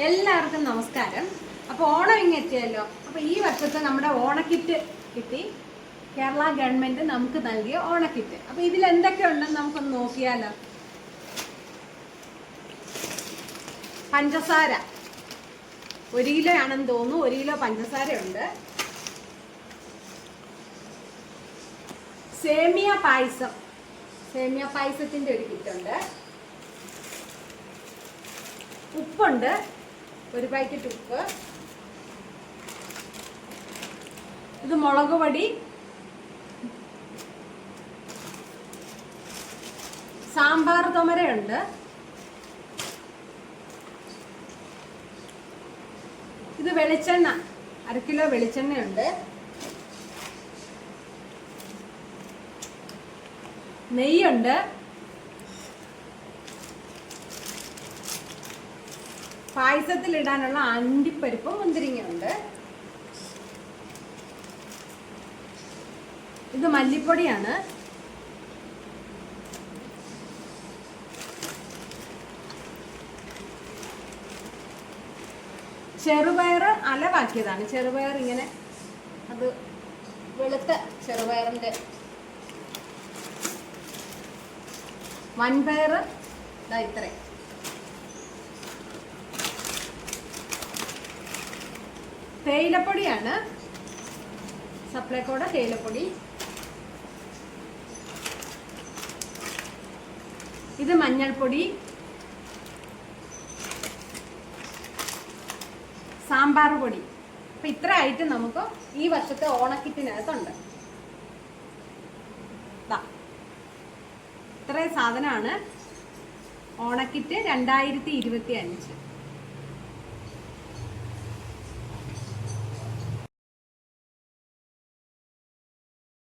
എല്ലാവർക്കും നമസ്കാരം. അപ്പോൾ ഓണം ഇങ്ങെത്തിയല്ലോ. അപ്പോൾ ഈ വർഷത്തെ നമ്മുടെ ഓണക്കിറ്റ് കിട്ടി. കേരള ഗവൺമെന്റ് നമുക്ക് നൽകിയ ഓണക്കിറ്റ്. അപ്പോൾ ഇതിൽ എന്തൊക്കെ ഉണ്ടെന്ന് നമുക്കൊന്ന് നോക്കിയാലോ. പഞ്ചസാര 1 കിലോ ആണെന്ന് തോന്നുന്നു. 1 കിലോ പഞ്ചസാര ഉണ്ട്. സേമിയ പായസത്തിന്റെ ഒരു കിറ്റുണ്ട്. ഉപ്പുണ്ട്, 1 പാക്കറ്റ് ഉപ്പ്. ഇത് മുളക് പൊടി, സാമ്പാർ തുമരയുണ്ട്. ഇത് വെളിച്ചെണ്ണ, 1/2 കിലോ വെളിച്ചെണ്ണയുണ്ട്. നെയ്യുണ്ട്. പായസത്തിൽ ഇടാനുള്ള അണ്ടിപ്പരിപ്പും മുന്തിരിങ്ങയുണ്ട്. ഇത് മല്ലിപ്പൊടിയാണ്. ചെറുപയർ അലവാക്കിയതാണ്. ചെറുപയർ ഇങ്ങനെ, അത് വെളുത്ത ചെറുപയറിന്റെ. വൻപയർ ഇത്രയും. തേയിലപ്പൊടിയാണ്, സപ്ലൈക്കോടെ തേയിലപ്പൊടി. ഇത് മഞ്ഞൾപ്പൊടി, സാമ്പാർ പൊടി. അപ്പൊ ഇത്ര ഐറ്റം നമുക്ക് ഈ വർഷത്തെ ഓണക്കിറ്റിനകത്തുണ്ട്. ഇത്രയും സാധനമാണ് ഓണക്കിറ്റ് 2025.